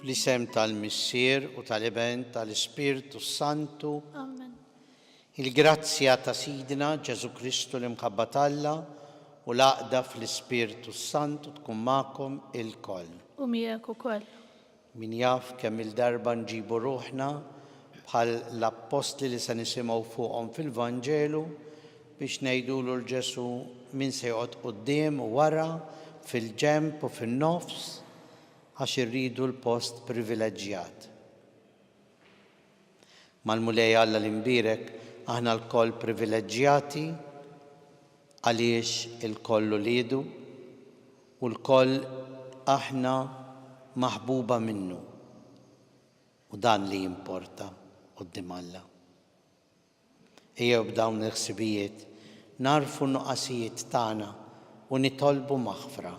Fl-isem tal-Missier u tal-Iben tal-Ispirtu Santu, Amen. il-grazzja ta' Sidna Ġesu Kristu l-imħabba Alla u l-għaqda fl-Ispirtu Santu tkun magħkom il-koll. U miegħek ukoll. Min jaf kemm il-darba nġibu ruħna bħal l-apostli li se nisimgħu fuqhom fil-Vanġelu biex ngħidulu l-Ġesu min se joqgħod quddiem u wara fil-ġenb u fin-nofs għax irridu l-post privileġġjat. Mal-mulej Alla l-imbirek aħna l-koll privileġġjati għaliex il-koll ulidu u l-koll aħna maħbuba minnu. U dan li jimporta quddiem Alla. Ejjew b'dawn il-ħsibijiet narfu n-nuqqasijiet tagħna u nitolbu maħfra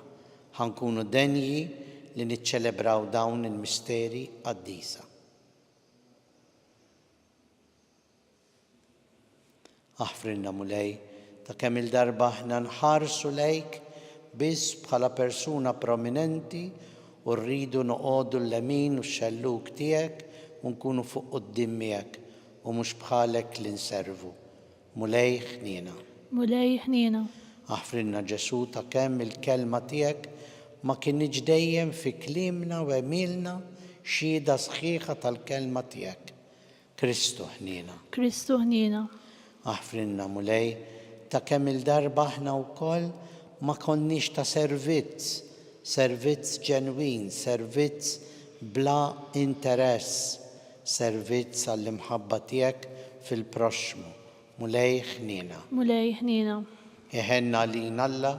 ħankunu denji li niċċelebraw dawn il-misteri qaddisa. Aħfrinna mulej ta' kemm il-darba aħna nħarsu lejk biss bħala persuna prominenti u rridu noqogħdu l-lemin u x-xelluk tiegħek u nkunu fuq quddiem miegħek u mhux bħalek li nservu. Mulej ħniena. Mulej ħniena. Aħfrinna Ġesu ta' kemm il-kelma tiegħek ma kienx dejjem fi kliemna u għemilna xhieda sħiħa tal-kelma tiegħek. Kristu ħniena. Kristu ħniena. Aħfrinna mulej ta' kemm il-darba aħna wkoll ma konniex ta' servizz ġenwin, servizz bla interess, servizz għall-imħabba tiegħek fil-proxmu. Mulej ħniena. Mulej ħniena. Iħenna lina Alla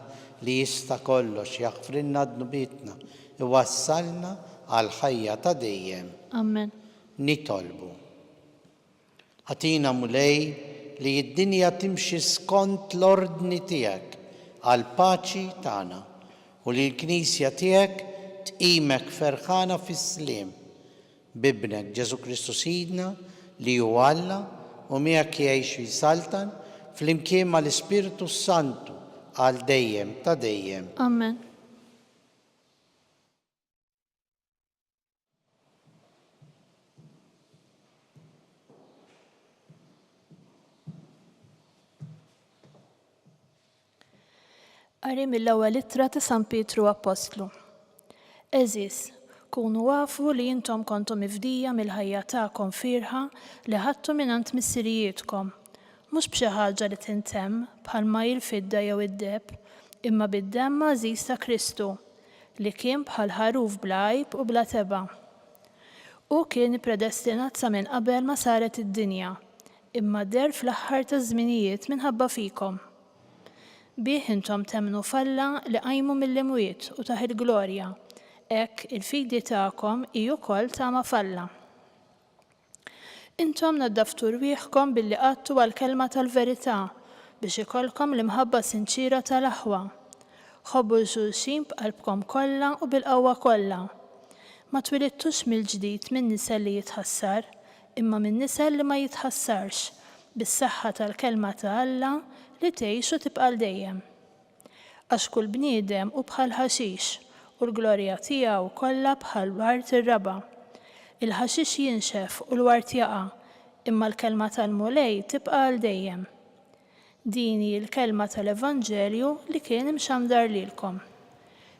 li jista' kollox jaħfrinna dnubietna iwassalna għal ħajja ta' dejjem. Amen. Nitolbu. Ħatina mulej li d-dinja timxi skont l-ordni tiegħek għal paċi tagħna u li l-Knisja tiegħek tqimek ferħana fis-sliem bibnek Ġesu Kristu Sidna li hu Alla u miegħek jgħix jisaltan flimkien mal-Ispirtu Santu għal dejjem ta' dejjem. Amen. Qari mill-ewwel ittra ta' San Pietru Apostlu. Eżis, kunu għafu li intom kontu mifdija mill-ħajja tagħkom firħa li ħadtu minant missirijietkom. Mhux b'xi ħaġa li tintemm bħalma il-fidda jew id-deb, imma bid-demm għażiż ta' Kristu li kien bħal ħaruf bla għajb u bla teba. U kien ippredestinat sa minn qabel ma saret id-dinja, imma der fl-aħħar ta' żminijiet minħabba fikom. Bih intom temmnu falla li qajmu mill-imwiet u taħ il-glorja, hekk il-fidi tagħkom hi wkoll tama falla. Intom naddaftu rwieħkom billi qattu għall-kelma tal-verità biex ikollkom l-imħabba sinċira tal-aħwa. Ħobbu l-xulxin b'qalbkom kollha u bil-qawwa kollha. Ma twilittux mill-ġdid minn nisel li jitħassar, imma minn nisel li ma jitħassarx, bis-saħħa tal-kelma ta' Alla li tgħix u tibqa' dejjem. Għax kull bniedem hu bħal ħaxix u l-glorja tiegħu kollha bħal wart ir-raba'. Il-ħaxix jinxef u l-wart jaqa', imma l-kelma tal-mulej tibqa' għal dejjem. Dini l-kelma tal-Evanġelju li kien imxamdar lilkom.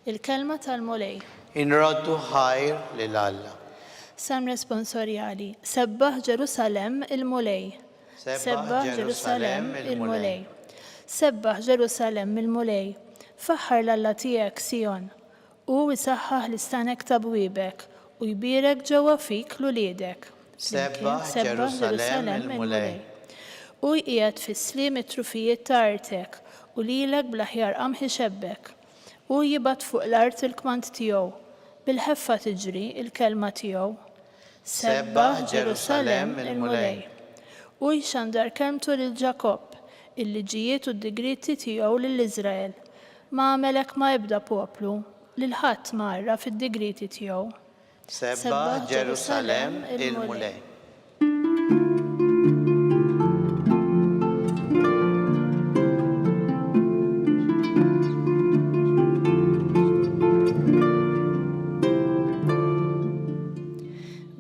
Il-kelma tal-mulej. Inroddu ħajr lil Alla. Sam responsorjali. Sebbaħ Ġerusalem il-mulej. Sebbaħ Ġerusalem il-mulej. Sebbaħ Ġerusalem il-mulej. Faħħar l-Alla tiegħek Sion u jisaħħaħ listanek tabwibek u jbierek ġewwa fik l-uliedek. Sebbaħ Ġerusalemm il-mulej. U jqiegħed fis-sliem it-trufijiet ta' artek u lilek bl-aħjar qamħi xebbek. U jibgħat fuq l-art il-kmand tiegħu bil-ħeffa tiġri il-kelma tiegħu. Sebbaħ Ġerusalemm il-mulej. U jxandar kelmtu lil Ġakobb il-liġijiet u d-digriti tiegħu lill-Iżrael. Ma għamelek ma jibda poplu lil ħadd marra fid-digriti tiegħu. Sebbaħ Ġerusalemm il-mulej.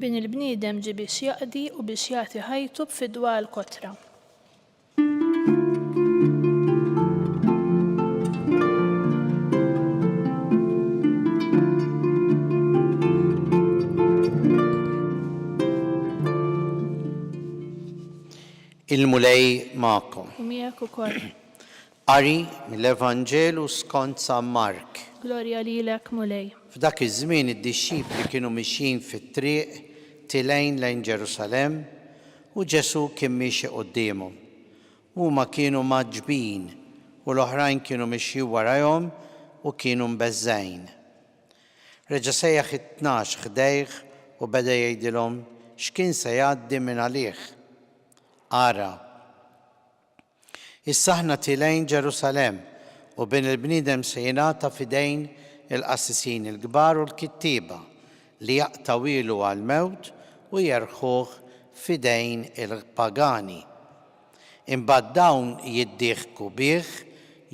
Bin il-bniedem ġi biex jaqdi u biex jagħti ħajtu b'fidwa l-kotra. Il-mulej ma'kom. U miegħek ukoll. Qari mill-Evanġelu skont San Mark. Glorja lilek mulej. F'dak iż-żmien id-dixxipli kienu mixjin fit-triq tilejn lejn Ġerusalem u Ġesu kien miexi qudiemhom. Huma kienu maġbin u l-oħrajn kienu mixji warahom u kienu mbeżżejn. Reġa' sejjaħ it-tnax ħdejh u beda jgħidilhom x'kien se jgħaddi minn għalih. Ara, issa aħna tilejn Ġerusalem u bin il-bniedem se jingħata f'idejn il-qassisin il-kbar u l-kittieba li jaqtawilu għal-mewt u jerħuh f'idejn il-pagani. Imbagħad dawn jiddieħku bih,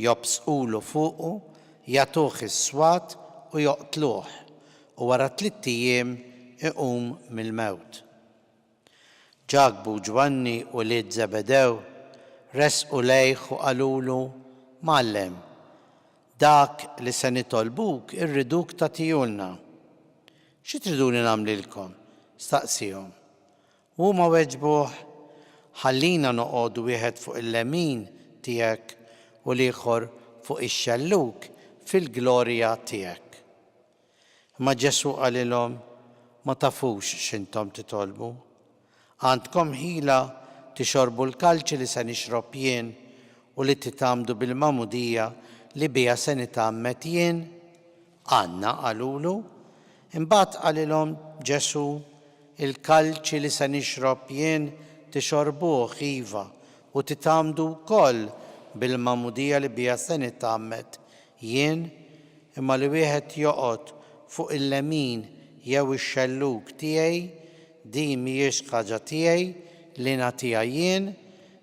jobsqulu fuqu, jagħtuh is-swat u joqtluh u wara 3 ijiem iqum mill-mewt. Ġakbu Ġwanni u lied Zebedew resqu lejh u qalulu Mallem, dak li se nitolbuk irriduk tagħtihulna. Xi triduni nagħmlilkom? Staqsihom. Huma weġbuh ħallina noqogħdu wieħed fuq il-lemin tiegħek u l-ieħor fuq ix-xelluk fil-glorja tiegħek. Ma Ġesu qalilhom ma tafux x'intom titolbu. Għandkom ħila tixorbu l-kalċi li se nixrob jien u li titamdu bil-mamudija li biha se nitammet jien? Għandna qalulu. Imbagħad qalilhom Ġesu il-kalċi li se nixrob jien tixorbuh iva u titamdu wkoll bil-mamudija li biha se nitammet jien, imma li wieħed joqgħod fuq il-lemin jew ix-xelluk tiegħi di mhijiex ħaġa tiegħi li nagħtiha jien,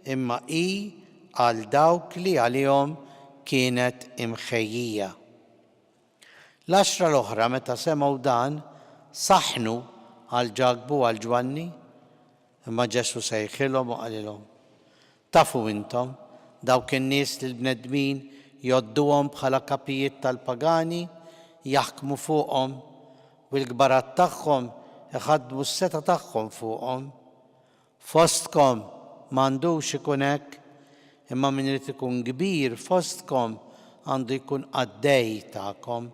imma hi għal dawk li għalihom kienet imħejjija. L-10 l-oħra meta semgħu dan saħnu għal Ġakbu għal Ġwanni, imma Ġesu sejħilhom u qalilhom: tafu intom dawk in-nies li l-bnedmin jgħodduhom bħala kapijiet tal-pagani, jaħkmu fuqhom u l-kbarat tagħhom iħaddmu s-seta tagħhom fuqhom. Fostkom m'għandux ikun hekk, imma min irid ikun kbir fostkom għandu jkun għaddej tagħkom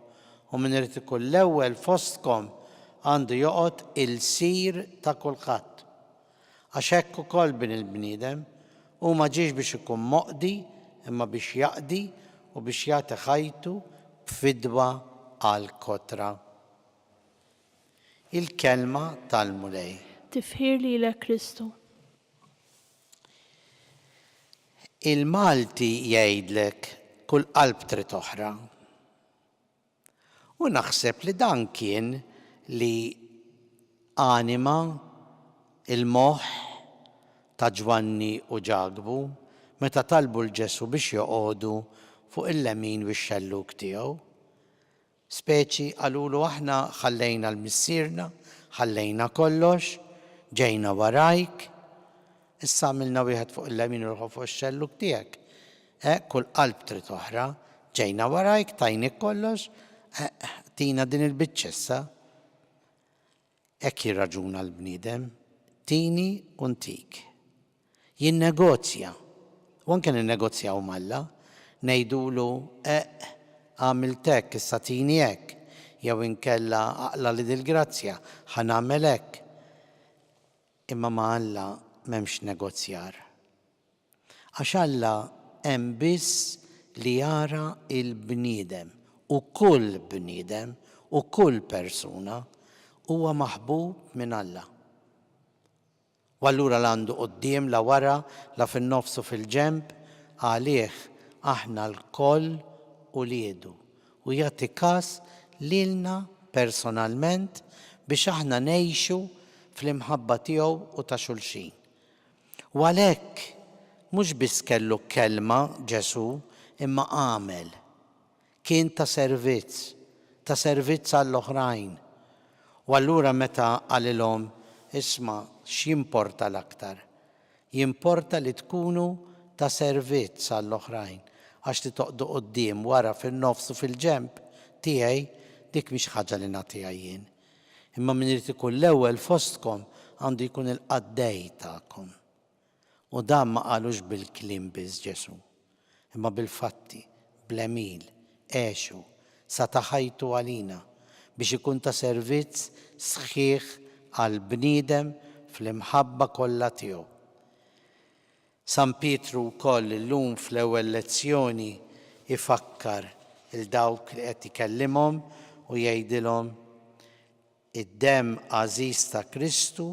u min irid ikun l-ewwel fostkom għandu joqgħod il-sir ta' kulħadd. Għax hekk ukoll bin il-bniedem u ma ġiex biex ikun moqdi imma biex jaqdi u biex jagħti ħajtu b'fidwa għal kotra. Il-kelma tal-mulej. Tifħir lilek Kristu. Il-Malti jgħidlek kull qalb trid oħra. U naħseb li dan kien li anima il-moħħ ta' Ġwanni u Ġakbu meta talbu l-Ġesu biex joqogħdu fuq il-lemin u x-xelluk tiegħu. Speċi qalulu aħna ħallejna l-missierna, ħallejna kollox, ġejna warajk, issa għamilna wieħed fuq il-lemin u fuq ix-xelluk tiegħek. Kull qalb trid oħra, ġejna warajk, tajnik kollox, tina din il-biċċa issa. Hekk jirraġuna l-bniedem, tini u ntik. Jinnegozja, u anke ninnegozjaw malla, ngħidulu għamiltek issa tini hekk, jew inkella aqla li dil-grazzja ħanagħmelek. Imma ma' Alla m'hemmx negozjar. Għax Alla hemm biss li jara il-bniedem u kull bniedem u kull persuna huwa maħbub minn Alla. U allura l-għandu qudiem la wara la fin-nofs u fil-ġenb għalih aħna l-koll uliedu u jagħti każ lilna personalment biex aħna ngħixu fl-imħabba tiegħu u ta' xulxin. U għalhekk mhux biss kellu kelma Ġesu imma għamel. Kien ta' servizz għall-oħrajn. U allura meta qalilhom isma' x'jimporta l-aktar? Jimporta li tkunu ta' servizz għall-oħrajn għax li toqdu quddiem wara fin-nofs u fil-ġenb tiegħi dik mhix ħaġa li nagħtiha jien. Imma min irid ikun l-ewwel fostkom għandu jkun il-qaddej tagħkom. U dan ma qalux bil-kliem biss Ġesu, imma bil-fatti, bl-emil, għexu, sa taħajtu għalina biex ikun ta' servizz sħiħ għall-bniedem fl-imħabba kollha tiegħu. San Pietru wkoll illum fl-ewwel lezzjoni ifakkar il-dawk li qed ikellimhom u jgħidilhom id-demm għażiż ta' Kristu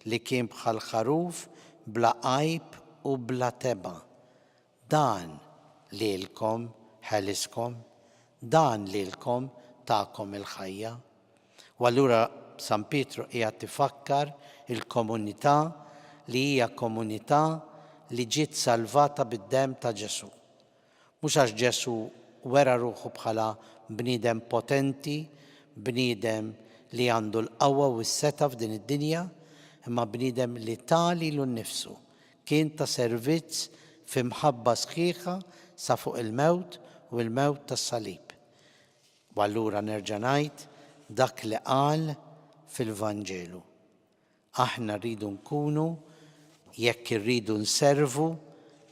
li kien bħal ħaruf bla għajb u bla teba. Dan lilkom ħeliskom, dan lilkom tagħkom il-ħajja. U allura San Pietru qiegħed tifakkar il-komunità li hija komunità li ġiet salvata bid-demm ta' Ġesu. Mhux għax Ġesu wera ruħu bħala bniedem potenti, bniedem li għandu l-qawwa u s-seta f'din id-dinja, imma bniedem li tali lu nnifsu. Kien ta' servizz f'imħabba sħiħa sa fuq il-mewt u l-mewt tas-salib. U allura nerġa' ngħid dak li qal fil-Vanġelu. Aħna rridu nkunu, jekk irridu nservu,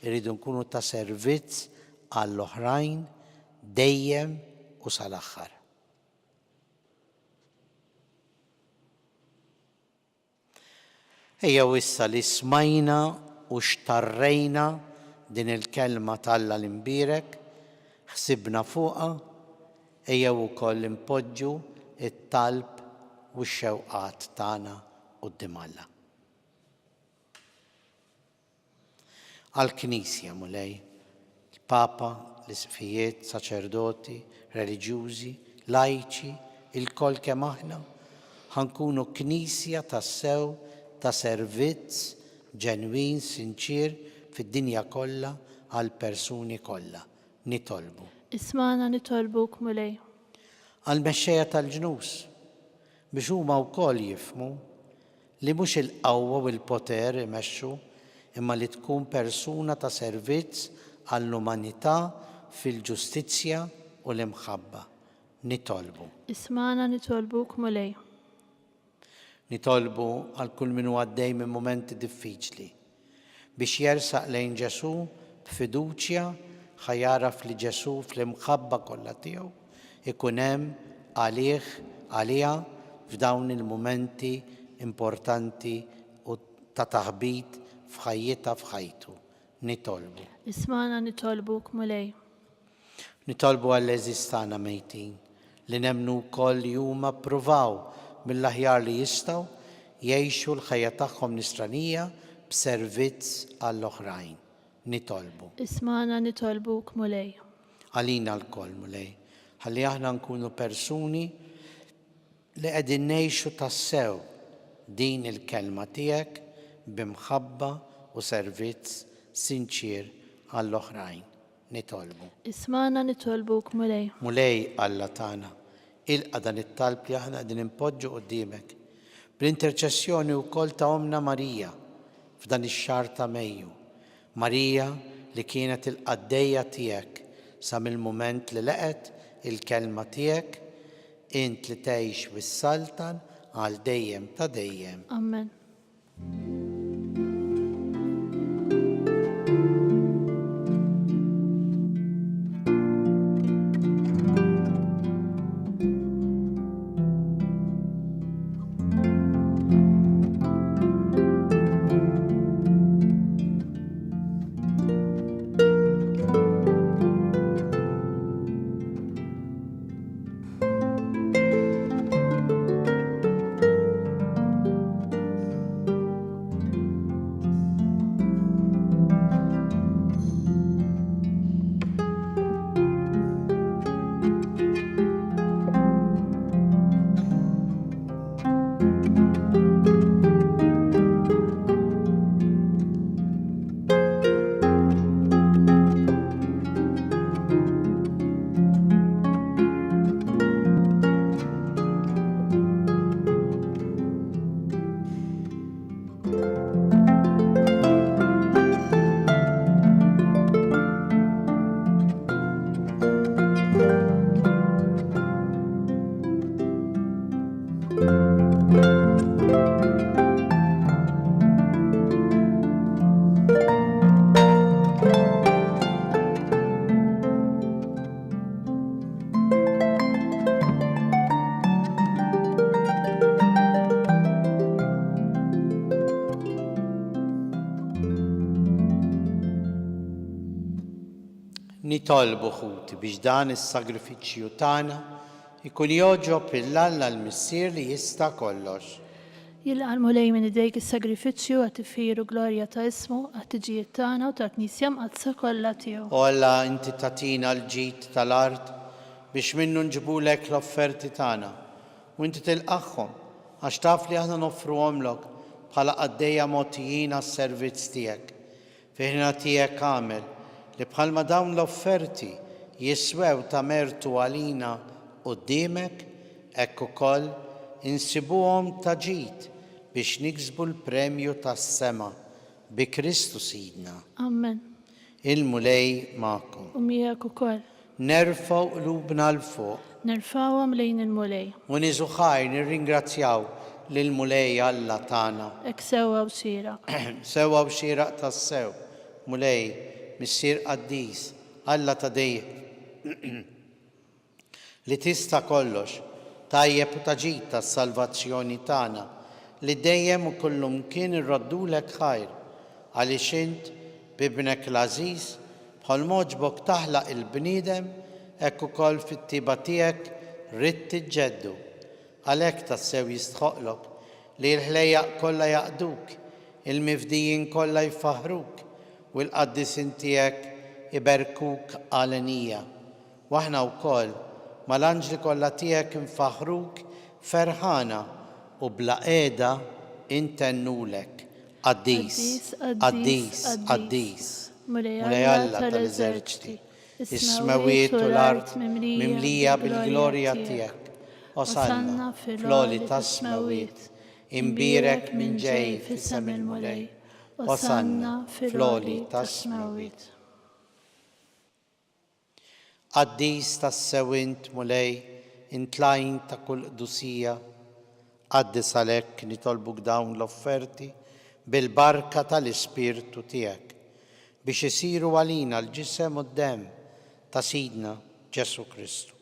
irridu nkunu ta' servizz għall-oħrajn dejjem u sal-aħħar. Ejjew issa li smajna u xtarrejna din il-kelma tal-Alla l-imbierek, ħsibna fuqha, ejjew ukoll impoġġu it-talb u x-xewqat tagħna quddiem Alla. Għall-Knisja mulej, il-Papa, l-isfijiet, saċerdoti, reliġjużi, lajċi, il-koll kemm aħna ħankunu Knisja tas-sew ta' servizz ġenwin, sinċir fid-dinja kollha għal persuni kollha. Nitolbu. Ismana nitolbuk mulej. Għal mexxejja tal-ġnus biex huma wkoll jifhmu li mhux il-qawwa u l-poter imexxu imma li tkun persuna ta' servizz għall-umanità fil-ġustizzja u l-imħabba. Nitolbu. Ismana nitolbuk mulej. Nitolbu għal kull min huwa għaddej minn momenti diffiċli biex jersaq lejn Ġesu b'fiduċja ħajaraf li Ġesu fl-imħabba kollha tiegħu ikun hemm għalih għaliha f'dawn il-mumenti importanti u ta' taħbit f'ħajjitha f'ħajtu. Nitolbu. Ismana nitolbuk mulej. Nitolbu għall-eżistana mejtin li nemmnu wkoll li huma ppruvaw mill-aħjar li jistgħu jgħixu l-ħajja tagħhom nisranija b'servizz għall-oħrajn. Nitolbu. Ismana nitolbuk mulej. Għalina l-koll mulej. Ħalli aħna nkunu persuni li qegħdin ngħixu tassew din il-kelma tiegħek b'imħabba u servizz sinċir għall-oħrajn. Nitolbu. Ismana nitolbuk mulej. Mulej Alla tagħna, ilqa' dan it-talb li aħna qegħdin impoġġu quddiemek bl-interċessjoni wkoll ta' Omna Marija f'dan ix-xahar ta' Mejju. Marija li kienet il-qaddejja tiegħek sa mill-mument li leqet il-kelma tiegħek, int li tgħix bis-saltan għal dejjem ta' dejjem. Amen. Nitolbu ħuti biex dan is-sagrifiċċju tagħna ikun joġob il-Alla l-Missier li jista' kollox. Jilqa' l-mulej minn idejk is-sagrifiċċju għat tiffiru glorja ta' ismu għat-tiġijiet tagħna u tal-Knisja mqaddsa kollha tiegħu. U Alla inti tatina l-ġid tal-art biex minnu nġibulek l-offerti tagħna u inti tilqaħħom għax taf li aħna noffruhomlok bħala qaddejja mogħtijin għas-servizz tiegħek. Fiħna tiegħek għamel li bħalma dawn l-offerti jiswew ta' mertu għalina quddiemek, hekk ukoll insibuhom ta' ġid biex niksbu l-premju tas-sema bi Kristu Sidna. Amen. Il-mulej magħkom. U miegħek ukoll. Nerfgħu qlubna l fuq. Nerfgħuhom lejn il-mulej. U nieżu ħajr nirringrazzjaw lill-mulej Alla tagħna. Hekk sewwa u xieraq. Sewwa u xieraq tas-sew. Mulej Missier Qaddis, Alla ta' dejjem li tista' kollox, tajjeb u ta' ġid tas-salvazzjoni tagħna, li dejjem u kullum kien irraddulek ħajr, għaliex int bibnek l-Ażiż bħal moġbok taħlaq il-bniedem hekk ukoll fit-tiba tiegħek rid tiġġeddu. Għalhekk tassew jistħoqlok li l-ħlejjaq kollha jaqduk, il-mifdijin kollha jfaħruk u l-qaddisin tiegħek iberkuk għalenija. Waħna wkoll mal-anġli kollha tiegħek infaħruk ferħana u bla qiegħda intennulek. Qaddis, qaddis, qaddis. Mulej Alla tal-eżerċiti. Is-smawiet u l-art mimlija bil-glorja tiegħek. Osanna fl-għoli tas-smawiet. Imbirek minn ġej fis-sem il-mulej. Osanna fil-għoli tas-smawiet. Qaddis tas-sewint mulej intlajn ta' kull qdusija, qaddis għalhekk nitolbuk dawn l-offerti bil-barka tal-Ispirtu tiegħek biex isiru għalina l-ġisem u d-demm ta' Sidna Ġesu Kristu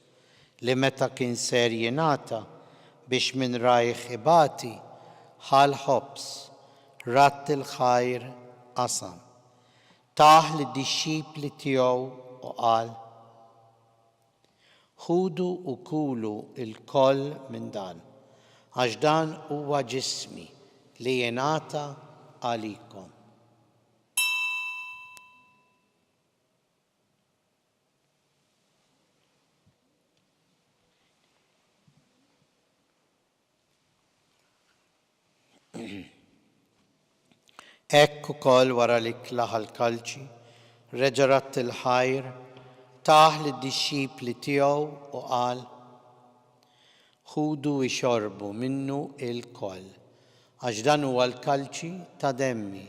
li meta kien ser jingħata biex minn rajh ibati ħal ħobs ratt il-ħajr qasam. Taħ lid-dixxipli tiegħu u qal: ħudu u kulu il-koll minn dan, għax dan huwa ġismi li jingħata għalikom. Ekk ukoll wara li klaħ l-kalċi, reġa' ratt il-ħajr, taħ lid-dixxipli tiegħu u qal: ħudu ixorbu minnu il-koll, għax dan huwa l-kalċi ta' demmi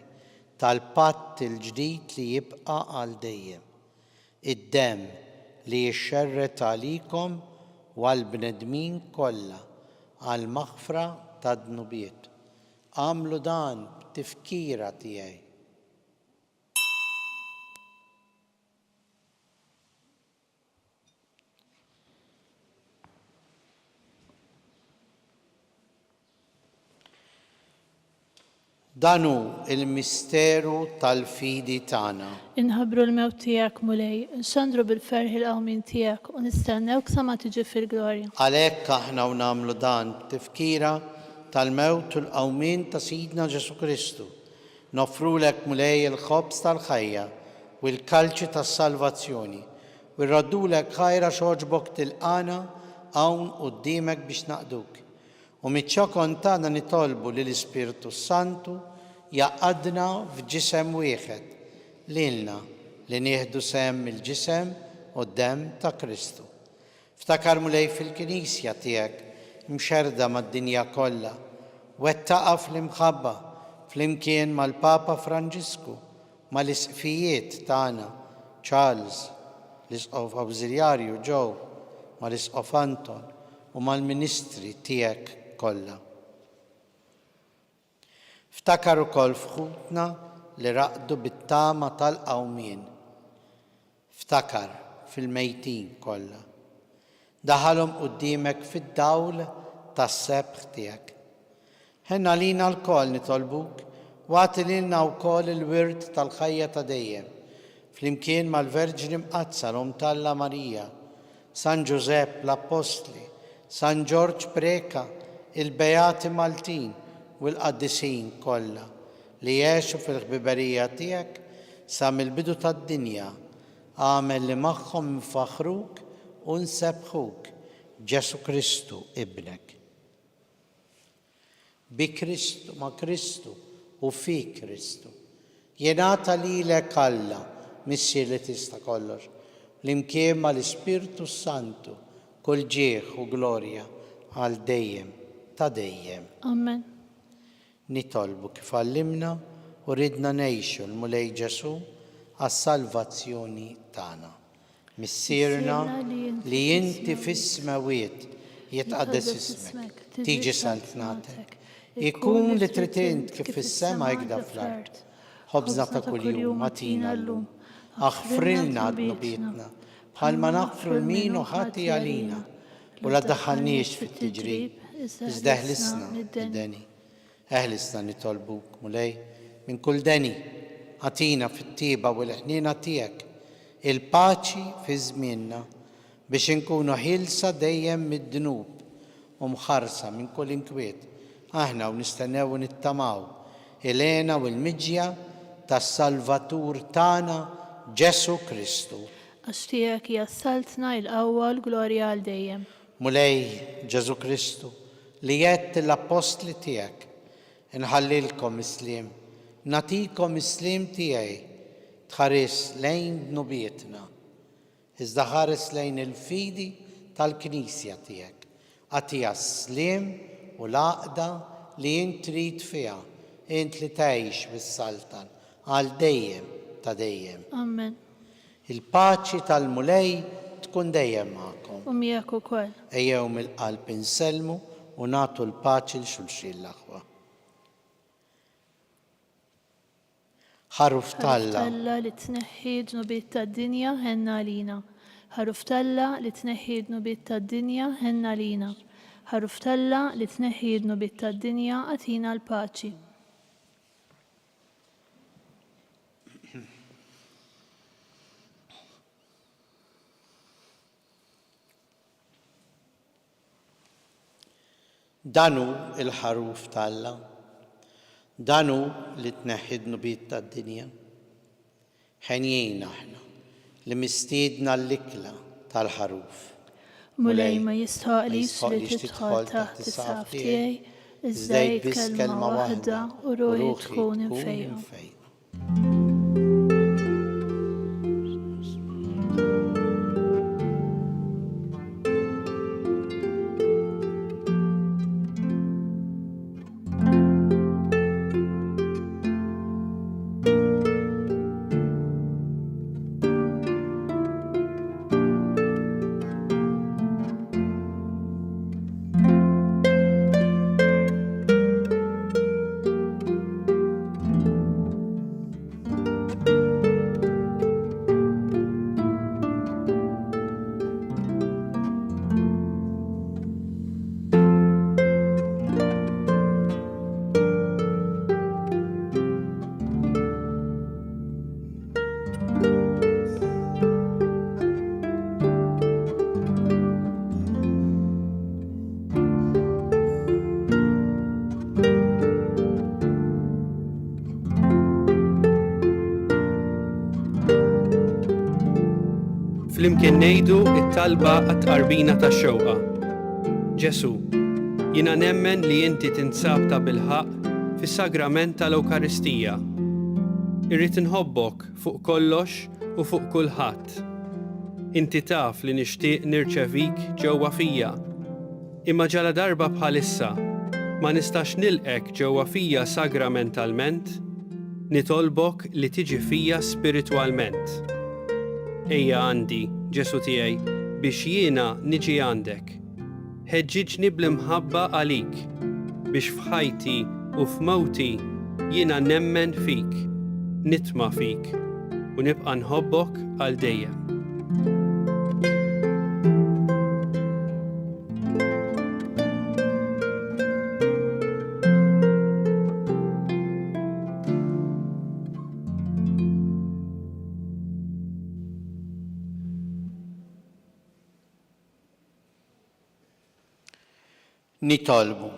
tal-patt il-ġdid li jibqa' għal dejjem. Id-demm li jixxerret għalikom u għall-bnedmin kollha għal maħfra ta' dnubiet. Għamlu dan b'tifkira tiegħi. Danu il-misteru tal-fidi tagħna. Inħabbru l-mewt tiegħek mulej, nxandru bil-ferħ il-qawmin tiegħek u nistennewk sa ma tiġi fil-glorja. Għalhekk aħna u nagħmlu dan tifkira tal-mewt u l-qawmin ta' Sidna Ġesu Kristu. Nofrulek mulej il-ħobs tal-ħajja u l-kalċi tas-salvazzjoni u rraddulek ħajra xoġbok tilqana hawn quddiemek biex naqduk. U miċ-ċokon tagħna nitolbu li l-Ispirtu Santu jaqadna f'ġisem wieħed lilna li nieħdu sehem il-ġisem u d-demm ta' Kristu. Ftakar mulej fil-Knisja tiegħek mxerda mad-dinja kollha, wettaqa fl-imħabba flimkien mal-Papa Franġisku, mal-isqfijiet tagħna Charles, l-Isqof Awżiljarju Joe, mal-Isqof Anton u mal-Ministri tiegħek kollha. Ftakar ukoll fħutna li raqdu bit-tama tal-qawmien. Ftakar fil-mejtin kollha. Daħalhom quddiemek fid-dawl tas-sebħ tiegħek. Ħenna lina l-koll nitolbuk wagħti lilna wkoll il-wirt tal-ħajja ta' dejjem flimkien mal-Verġini Mqazza l-Om Talla Marija, San Giuseppe l-Apostli, San George Preka, il-Beati Maltin u l-Qaddisin kollha li jgħixu fil-ħbiberija tiegħek sa mill-bidu tad-dinja. Għamel li magħhom nfaħruk u nsebħuk Ġesu Kristu ibnek. Bi Kristu, ma' Kristu u fi Kristu. Jenata lilek Alla, Missi li tista' kollox, l-imkien ma l-Ispirtu Santu, kull ġieħ u glorja għal dejjem ta' dejjem. Amen. Nitolbu kif għallimna u ridna ngħixu l-mulej Ġesu għas-salvazzjoni tagħna. Missierna li inti fis-smawiet jitqaddes ismek, tiġi saltnatek. Ikun li trid int kif fis-sema jgħidha fl-art. Ħobżna ta' kuljum atina llum. Aħfrilna d-nubietna bħalma naħfru l-min u ħati għalina u la daħħalniex fit-tiġrib, iżda eħlisna id-deni. Eħlisna nitolbuk mulej minn kull deni għatina fit-tiba u l-ħnina tiegħek il-paċi fi żmienna biex inkunu ħilsa dejjem mid-dnub u mħarsa minn kull inkwiet. Aħna u nistennew u nittamaw il-għena u l-miġja tas-Salvatur tagħna Ġesu Kristu. Għax tiegħek jassaltna il-qawwa l-glorja għal dejjem. Mulej Ġesu Kristu li jgħedt l-apostli tiegħek inħallilkom islim, natikom islim tiegħi tħares lejn dnubietna, iżda ħares lejn il-fidi tal-Knisja tiegħek. Għatija slim u l-għaqda li int trid fiha, int li tgħix bis-saltan għal dejjem ta' dejjem. Amen. Il-paċi tal-mulej tkun dejjem magħkom. U miegħek ukoll. Ejjew mill-qalb insellmu u nagħtu l-paċi l xulxin l-aħwa. Ħaruf Talla li tneħħi ġnubiet tad-dinja ħenna lina. Ħaruf Talla li tneħħi ġnubiet tad-dinja ħenna lina. Ħaruf Talla li tneħħi ġnubiet tad-dinja għatina l-paċi. Danu il-ħaruf Talla, danu li tneħħi ġnubiet tad-dinja. Ħenjejna aħna li mistiedna l-ikla tal-ħaruf. Mulej ma jistħaqlix li tidħol taħt is-saf tiegħi, iżda jgħid kelma waħda u ruħi tkun infejqa. Flimkien ngħidu t-talba għat-tqarbina tax-xewqa. Ġesu, jiena nemmen li inti tinsab ta' bilħaq fis-sagrament tal-Ewkaristija. Irrid inħobbok fuq kollox u fuq kulħadd. Inti taf li nixtieq nirċevik ġewwa fija. Imma ġala darba bħalissa ma nistax nilqek ġewwa fija sagramentalment, nitolbok li tiġi fija spiritwalment. Ejja għandi, Ġesu tiegħi, biex jiena niġi għandek. Ħeġġiġni bl-imħabba għalik, biex f'ħajti u f'mewti jiena nemmen fik, nitma' fik u nibqa' nħobbok għal dejjem. Nitolbu.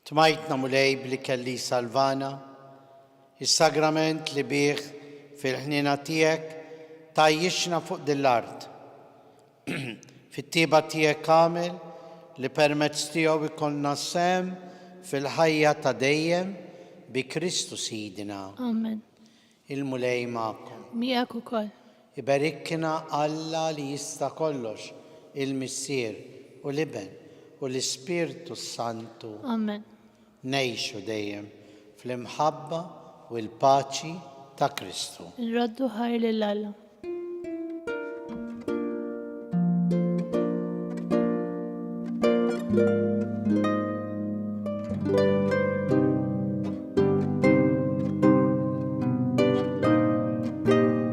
Tmajtna mulej bli kelli salvana, il-sagrament li bieħ fil-ħnina tijek tajjixna fuq dil-art. Fit-tiba tijek kamil li permezz tiegħu ikollna sem fil-ħajja ta' dejjem bi Kristu Sidina. Amen. Il-mulej ma'kom. Miegħek ukoll. Ibarikkina Alla li jista' kollox, il-Missier u l-Iben u l-Ispirtu Santu. Amen. Nejxu dejjem fl-imħabba u l-paċi ta' Kristu. Nraddu ħajr lil Alla.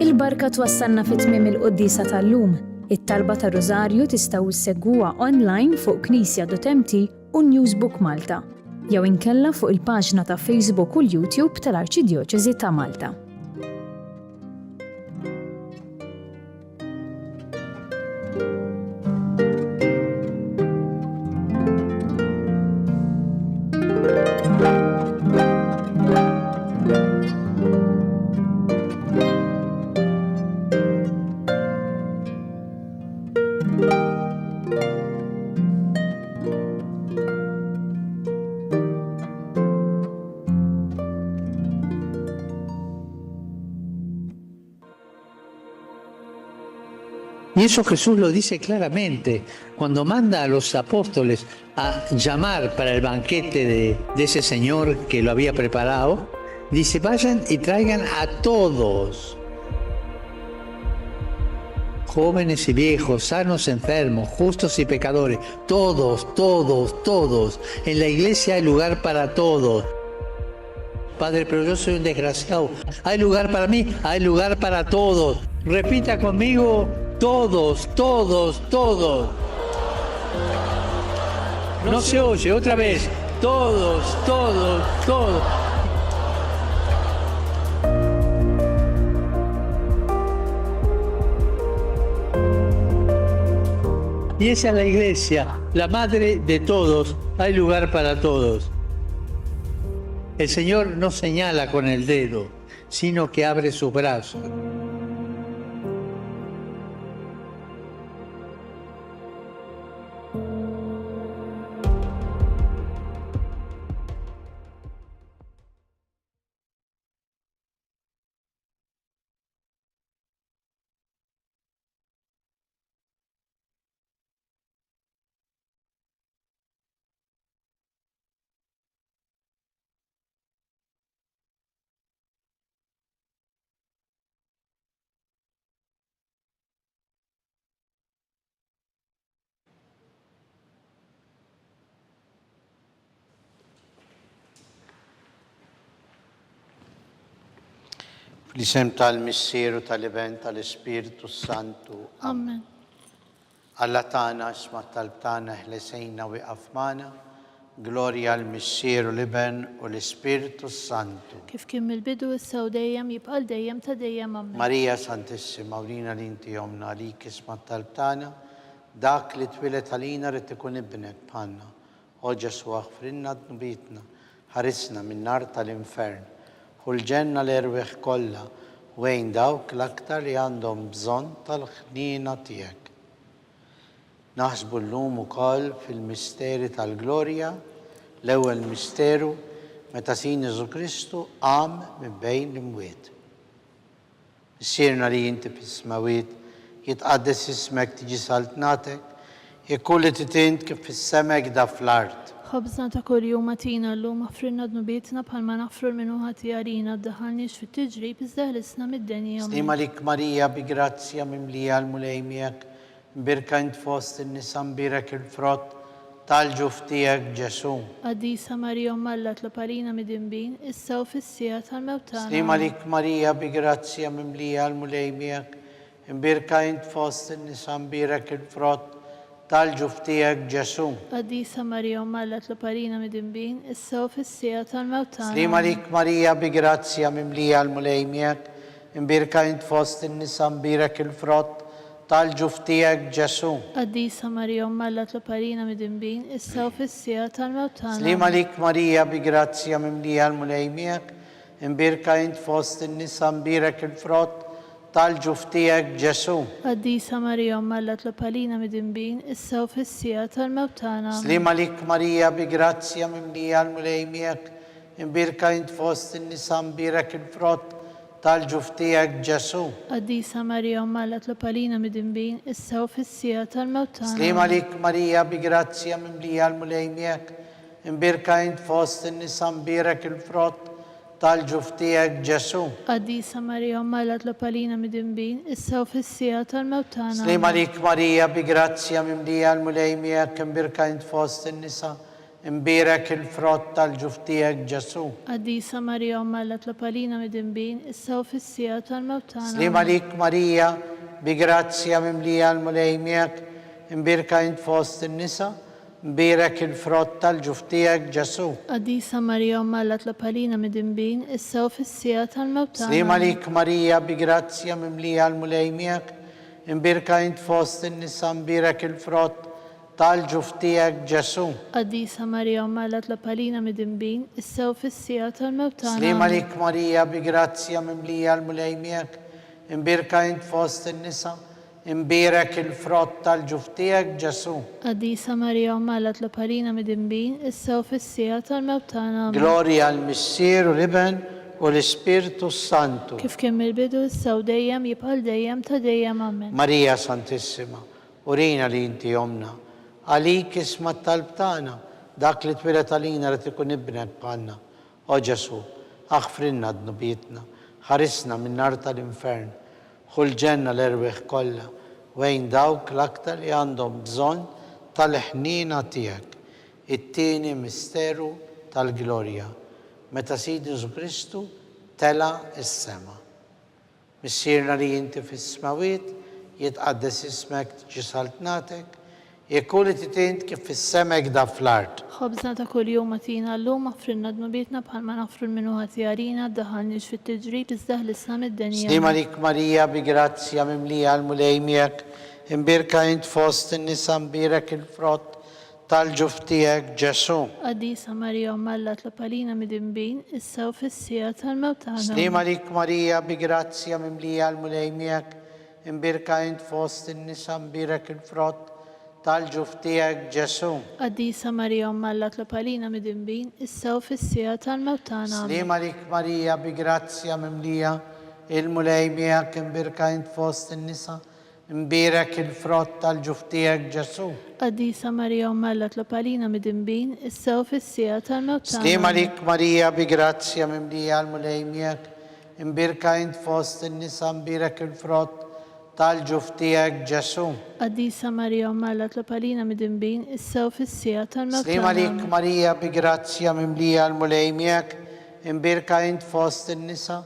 Il-barka twassalna fit-tmiem il-Quddisa tal-lum. It-talba ta' Rożarju tistgħu issegwuha online fuq Knisja.mt u Newsbook Malta, jew inkella fuq il-paġna ta' Facebook u l-YouTube tal-Arċidjoċeżi ta' Malta. Y eso Jesús lo dice claramente cuando manda a los apóstoles a llamar para el banquete de ese Señor que lo había preparado. Dice, vayan y traigan a todos, jóvenes y viejos, sanos, enfermos, justos y pecadores, todos, todos, todos. En la iglesia hay lugar para todos. Padre, pero yo soy un desgraciado. ¿Hay lugar para mí? Hay lugar para todos. Repita conmigo, todos, todos, todos. No se oye, otra vez. Todos, todos, todos. Y esa es la iglesia, la madre de todos. Hay lugar para todos. El Señor no señala con el dedo, sino que abre sus brazos. Fl-isem tal-Missieru tal-Iben tal-Ispirtu Santu. Amen. Alla tana isma tal-btana ħlesejna u qafmana, glorja l-Missieru l-Iben u l-Ispirtu Santu. Kif kien mill-bidu issa u dejjem jibqal dejjem ta' dejjem amen. Marija Santissima, urina li inti jomna għalik isma tal-btana, dak li twilet għalina rrid ikun ibnek bħalna. O Ġesu aħfrinna d-nubitna, ħarisna minn nar tal-infern. U l-ġenna l-erweħ kollha wejn dawk l-aktar li għandhom bżonn tal-ħnina tiegħek. Naħsbu llum ukoll fil-misteri tal-glorja, l-ewwel misteru meta sin Jesu Kristu qam minn bejn l-imwiet. Issirna li inti fis-smawiet jitqaddes ismek tiġi saltnatek, jekk li titint kif fis-semek da fl-art. Ħobżna ta' kuljum atina llum aħfrinna dnubietna bħalma naħfru l-minuħa tiegħina ddaħħalniex fit-tiġrib iżda ħlisna mid-denja. Slima lik Marija bi grazzja mimlija l-mulej miegħek, mbirka int fost in-nisa mbirek il-frott tal-ġuf tiegħek Ġesu. Qaddisa Marija Alla tlab għalina mid-inbin, issa u fis-sija tal-mewt tagħna. Slima lik Marija bi grazzja mimlija l-mulej miegħek, mbirka int fost in-nisa mbirek il-frott tal-ġuf tiegħek Ġesu. Qaddisa Marija Alla tlab għalina mid-inbin, issa u fis-sija tal-mewt tagħna. Slima lik Marija bi grazzja mimlija l-mulej miegħek, mbirka int fost in-nisa mbirek il-frott tal-ġuf tiegħek Ġesu. Qaddisa Marija Umma Alla tlob għalina midinbin, issa u fis-sija tal-mewt tagħna. Slima lik Marija bi grazzja mimlija l-mulej miegħek, imbirka int fost in-nisa mbirek il-frott tal-ġuf tiegħek Ġesu. Qaddisa Marija Umma Alla tlob għalina midinbin, issa u fis-sija tal-mewt tagħna. Slima lik Marija bi grazzja mimlija l-mulej miegħek, imbirka int fost in-nisa mbirek il-frott tal-ġuf tiegħek Ġesu. Qaddisa Marija Umma Alla tlob għalina midinbin, issa u fis-sija tal-mewt tagħna. Slima lik Marija bi grazzja mimlija l-mulej miegħek, imbirka int fost in-nisa mbirek il-frott tal-ġuf tiegħek Ġesu. Qaddisa Marija Umma Alla tlob għalina midinbin, issa u fis-sija tal-mewt tagħna. Slima lik Marija bi grazzja mimlija l-mulej miegħek, imbirka int fost in-nisa imbirek il-frott tal-ġuf tiegħek Ġesu. Qaddisa Marija Umma Alla tlob għalina midinbin, issa u fis-sija tal-mewt tagħna. Slima lik Marija bi grazzja mimlija l-mulej miegħek, imbirka int fost in-nisa imbirek il-frott tal-ġuf tiegħek Ġesu. Qaddisa Marija Umma Alla tlob għalina midinbin, issa u fis-sija tal-mewt tagħna. Slima lik Marija bi grazzja mimlija l-mulej miegħek, imbirka int fost in-nisa imbirek il-frott tal-ġuf tiegħek Ġesu. Qaddisa Marija Umma Alla tlob għalina midinbin, issa u fis-sija tal-mewt tagħna. Slima lik Marija bi grazzja mimlija l-mulej miegħek, imbirka int fost in-nisa imbirek il-frott tal-ġuf tiegħek Ġesu. Qaddisa Marija Umma Alla tlob għalina midinbin, issa u fis-sija tal-mewt tagħna. Gloria al-Missier u l-Iben u l-Ispirtu Santu. Kif kien mill-bidu issa u dejjem jibqal dejjem ta' dejjem amen. Marija Santissima, urina li inti omna, għalik isma t-talb tagħna, dak li twilet għalina li tkun ibnek bħalna. O Ġesu, aħfrinna d-nubietna, ħarisna minn nar tal-infern, ħul ġenna l-erweħ kollha, wejn dawk l-aktar li għandhom bżonn tal-ħnina tiegħek. It-tieni misteru tal-glorja, meta Sidi Ġesu Kristu tela is-sema. Missierna li inti fis-smawiet, jitqaddes ismek tiġi saltnatek, jekku li titint kif fis-semek da fl-art. Ħobżna ta' kuljum atina llum aħfrinna d-nubietna bħalma naħfru l-minuħa tiegħina ddaħħalniex fit-tiġrid iżda ħlisna mid-denja. Slima lik Marija bi grazzja mimlija l-mulej miegħek, imbirka int fost in-nisa imbirek il-frott tal-ġuf tiegħek Ġesu. Qaddisa Marija Umma Alla tlob għalina midinbin, issa u fis-sija tal-mewt tagħna. Slima lik Marija bi grazzja mimlija l-mulej miegħek, imbirka int fost in-nisa imbirek il-frott tal-ġuf tiegħek Ġesu. Qaddisa Marija Umma Alla tlob għalina midinbin, issa u fis-sija tal-mewt tagħna. Slima lik Marija bi grazzja mimlija il-mulej miegħek, imbirka int fost in-nisa imbirek il-frott tal-ġuf tiegħek Ġesu. Qaddisa Marija Umma Alla tlob għalina midinbin, issa u fis-sija tal-mewt tagħna. Slima lik Marija bi grazzja mimlija l-mulej miegħek, imbirka int fost in-nisa imbirek il-frott tal-ġuf tiegħek Ġesu. Qaddisa Marija Umma Alla tlob għalina midinbin, issa u fis-sija tal-mewt Slima lik tagħna. Marija bi grazzja mimlija l-mulej miegħek, imbirka int fost in-nisa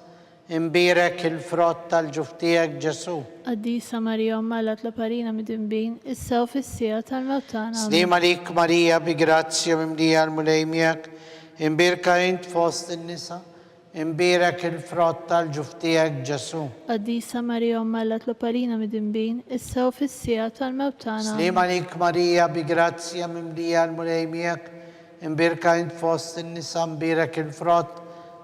imbirek il-frott tal-ġuf tiegħek Ġesu. Qaddisa Marija Umma Alla tlob għalina midinbin, issa u fis-sija tal-mewt tagħna. Slima lik Marija bi grazzja mimlija l-mulej miegħek, imbirka int fost in-nisa imbirek il-frott tal-ġuf tiegħek Ġesu. Qaddisa Marija Umma Alla tlob għalina midinbin, issa u fis-sija tal-mewt tagħna. Slima lik Marija bi grazzja mimlija l-mulej miegħek, imbirka int fost in-nisa imbirek il-frott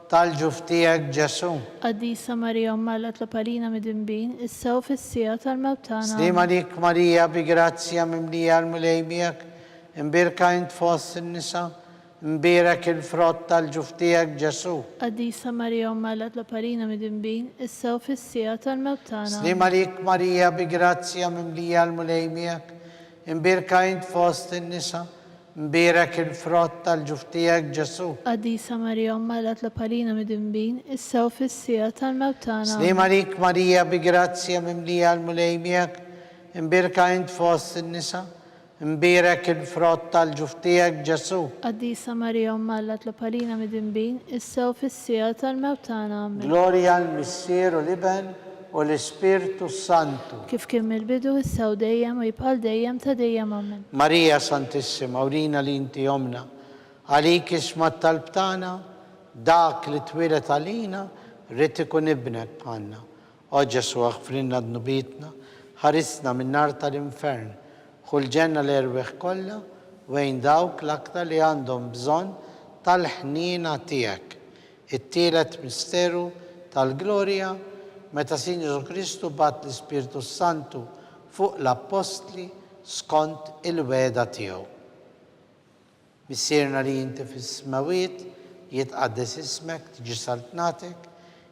tal-ġuf tiegħek Ġesu. Qaddisa Marija Umma Alla tlob għalina midinbin, issa u fis-sija tal-mewt tagħna. Slima lik Marija bi grazzja mimlija l-mulej miegħek, imbirka int fost in-nisa imbirek il-frott tal-ġuf tiegħek Ġesu. Qaddisa Marija Umma Alla tlob għalina midinbin, issa u fis-sija tal-mewt tagħna. Slima lik Marija bi grazzja mimlija l-mulej miegħek, imbirka int fost in-nisa imbirek il-frott tal-ġuf tiegħek Ġesu. Qaddisa Marija Umma Alla tlob għalina midinbin, issa u fis-sija tal-mewt tagħna. Slima lik Marija bi grazzja mimlija l-mulej miegħek, imbirka int fost in-nisa imbirek il-frott tal-ġuf tiegħek Ġesu. Qaddisa Marija Umma Alla tlob għalina midinbin, issa u fis-sija tal-mewt tagħna. Amen. Gloria al-Missier u l-Iben u l-Ispirtu Santu. Kif kien mill-bidu issa u dejjem u jibqal dejjem ta' dejjem amen. Marija Santissima, urina li inti omna, għalik isma t-talb tagħna, dak li twilet għalina, rrid ikun ibnek bħalna. O Ġesu aħfrinna d-nubietna, ħarisna minn nar tal-infern, ħulġenna l-erweħ kollha, wejn dawk l-aktar li għandhom bżonn tal-ħnina tiegħek. It-tielet misteru tal-glorja, meta Sin Ġesu Kristu bat l-Ispirtu Santu fuq l-Apostli skont il-weda tiegħu. Missierna li inti fis-smawiet, jitqaddes ismek, tiġi saltnatek,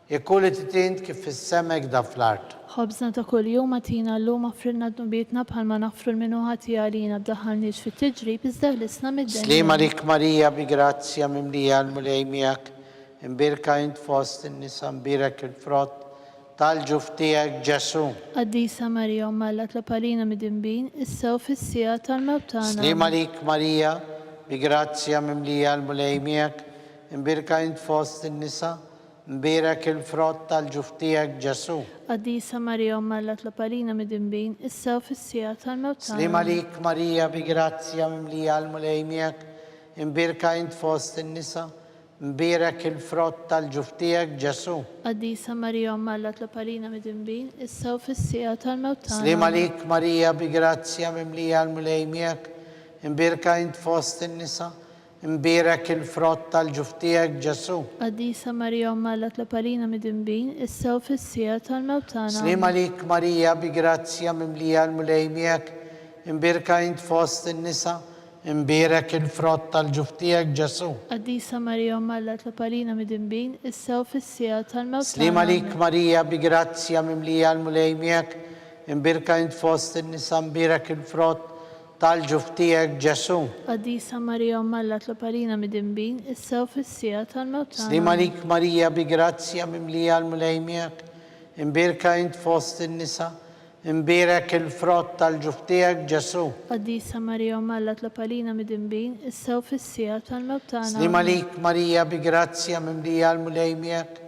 jekk li titint kif fis-semek da fl-art. خبزنا ta' kuljum atina llum affrilna dnubietna bħalma naffru l-minuħati għalina b'daħħalniex fit-tiġrib iżda ħlisna mid-denja. Slima lik Marija bi grazzja mimlija l-mulej miegħek, imbirka int fost in-nisa mbirek il-frott tal-ġuf tiegħek Ġesu. Qaddisa Marija Omma Alla tlab għalina mid-dinbin, issa u fis-sija tal-mewt tagħna. Slima lik Marija bi grazzja mimlija l-mulej miegħek, imbirka int fost in-nisa mbirek il-frott tal-ġuf tiegħek Ġesu. Qaddisa Marija Omma Alla tlab għalina mid-dinbin, issa u fis-sija tal-mewt tagħna. Slima lik Marija bi grazzja mimlija l-mulej miegħek, imbirka int fost in-nisa mbirek il-frott tal-ġuf tiegħek Ġesu. Qaddisa Marija Omma Alla tlab għalina mid-dinbin, issa u fis-sija tal-mewt tagħna. Slima lik Marija bi grazzja mimlija l-mulej miegħek, imbirka int fost in-nisa mbirek il-frott tal-ġuf tiegħek Ġesu. Qaddisa Marija Omma Alla tlab għalina mid-dinbin, issa u fis-sija tal-mewt tagħna. Slima lik Marija bi grazzja mimlija l-mulej miegħek, imbirka int fost in-nisa imbirek il-frott tal-ġuf tiegħek Ġesu. Qaddisa Marija Omma Alla tlab għalina mid-dinbin, issa u fis-sija tal-mewt tagħna. Slima lik Marija bi grazzja mimlija l-mulej miegħek, imbirka int fost in-nisa mbirek il-frott tal-ġuf tiegħek Ġesu. Qaddisa Marija Omma Alla tlab għalina mid-dinbin, issa u fis-sija tal-mewt tagħna. Slima lik Marija bi grazzja mimlija l-mulej miegħek, imbirka int fost in-nisa imbirek il-frott tal-ġuf tiegħek Ġesu. Qaddisa Marija Omma Alla tlab għalina mid-dinbin, issa u fis-sija tal-mewt tagħna. Slima lik Marija bi grazzja mimlija l-mulej miegħek,